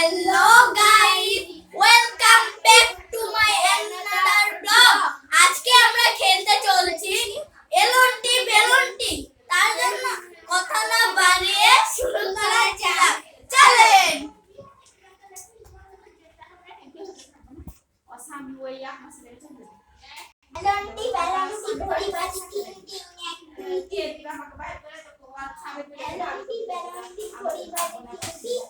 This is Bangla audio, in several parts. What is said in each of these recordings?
Hello guys, welcome back to my another vlog. আজকে আমরা খেলতে চলেছি এলনটি বেলনটি। তার জন্য কথা না বাড়িয়ে শুরু করা যাক। চলেন। এলনটি বেলনটি ঘড়ি বাজি টিং টিং এক দুই তিন। এলনটি বেলনটি ঘড়ি বাজি টিং টিং।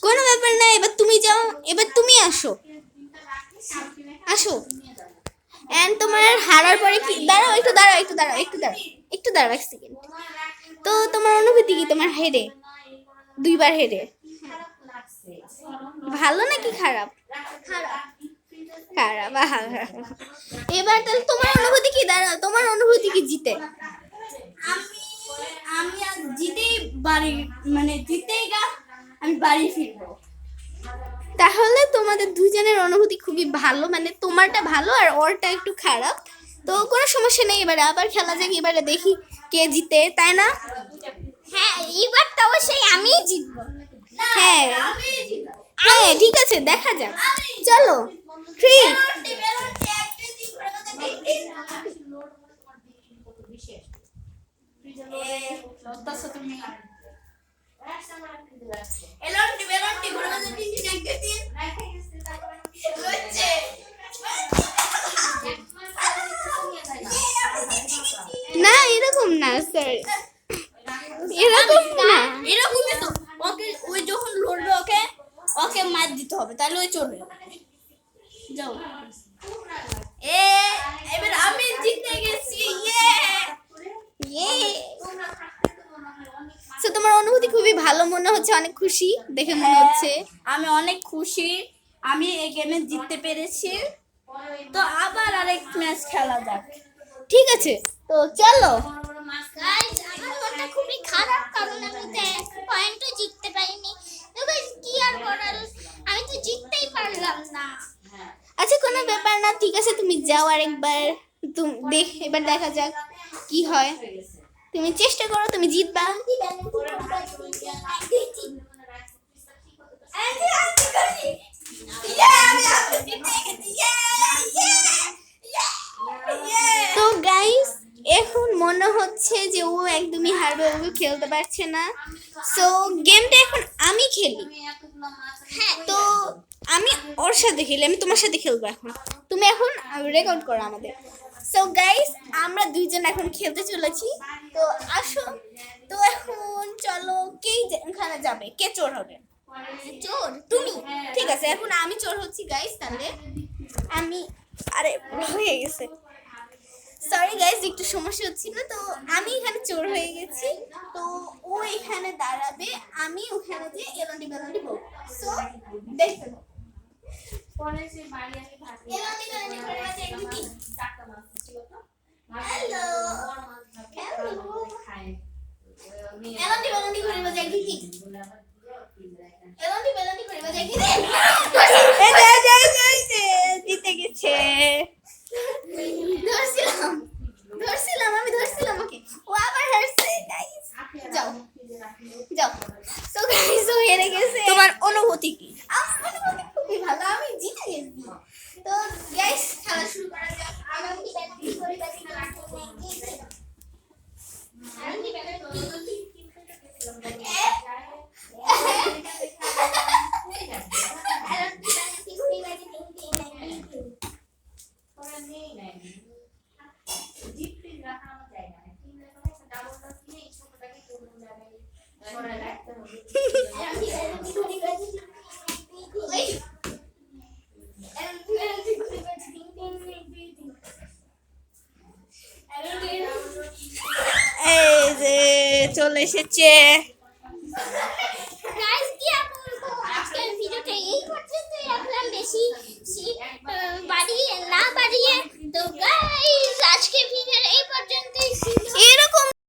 কোনো ব্যাপার না, এবার তুমি যাও, এবার তুমি আসো আসো। এন্ড তোমার হারার পরে কি, দাঁড়াও একটু দাঁড়াও এক সেকেন্ড। তো তোমার অনুভূতি কি তোমার হেরে, দুইবার হেরে? ভালো নাকি খারাপ? খারাপ। এবার তাহলে তোমার অনুভূতি কি? দাঁড়াও, তোমার অনুভূতি কি জিতে? আমি আজ জিতেই বাড়ি, মানে জিতেই গা আমি বাড়ি ফিরবো। তাহলে তোমাদের দুজনের অনুভূতি খুবই ভালো, মানে তোমারটা ভালো আর ওরটা একটু খারাপ। তো কোনো সমস্যা নেই, এবারে আবার খেলা যাক, এবারে দেখি কে জিতে, তাই না? হ্যাঁ, এইবার তো অবশ্যই আমিই জিতবো। হ্যাঁ হ্যাঁ, ঠিক আছে, দেখা যাক। চলো, 3 না, এরকম না স্যার, এরকম না, এরকমই তো। ওকে ওই যখন লড়বে ওকে মার দিতে হবে, তাহলে ওই চলবে। যাও। এবার আমি জিতে গেছি। সো তোমার অনুভূতি খুবই ভালো মনে হচ্ছে, অনেক খুশি দেখে মনে হচ্ছে। আমি অনেক খুশি, আমি এই গেমে জিততে পেরেছি। তো আবার আরেক ম্যাচ খেলা যাক, ঠিক আছে? তো চলো। গাইস, আমার মনটা খুবই খারাপ, কারণ আমি তো এক পয়েন্টও জিততে পারিনি। তো গাইস, কি আর করার, আমি তো জিততেই পারলাম না। আচ্ছা, কোনো ব্যাপার না, ঠিক আছে, তুমি যাও আরেকবার। এবার দেখা যাক কি হয়। তুমি চেষ্টা করো, তুমি জিতবা। তো গাইস, এখন মনে হচ্ছে যে ও একদমই হারবে, ও খেলতে পারছে না। সো গেমটা এখন আমি খেলি। হ্যাঁ, তো আমি ওর সাথে খেলি, আমি তোমার সাথে খেলবো এখন। তুমি এখন রেকর্ড করো আমাদের। সো গাইস, আমরা দুইজন এখন খেলতে চলেছি। তো আসো, তো এখন চলো, কে এখানে যাবে, কে চোর হবে? চোর তুমি? ঠিক আছে, এখন আমি চোর হচ্ছি গাইস। তাহলে আমি, আরে হয়ে গেছে, সরি গাইস, একটু সমস্যা হচ্ছিল। তো আমি এখানে চোর হয়ে গেছি। তো ও এখানে দাঁড়াবে, আমি ওখানে যে এলন্ডি বেলন্ডি বলবো। সো দেখতে থাকো। হ্যালো এলন্ডি বেলন্ডি ঘুরে বাজে একদিন কি? এলন্ডি বেলন্ডি ঘুরে বাজে একদিন। জিতে গেছে। আমি ধরছিলাম ওকে, ও আবার হারছে গাইস। যাও। সো গাইস, ও হেরে গেছে। তোমার অনুভূতি কি? আমার অনুভূতি খুবই ভালো, আমি জিতে গেছি। তো গাইস, খেলা শুরু করা যাক। আমি ব্যাটিং করে ব্যাটিং চলে এসেছে। গাইস কি আর বলবো, আজকের ভিডিওটা এই পর্যন্তই রাখলাম, বেশি বাড়িয়ে না বাড়িয়ে। তো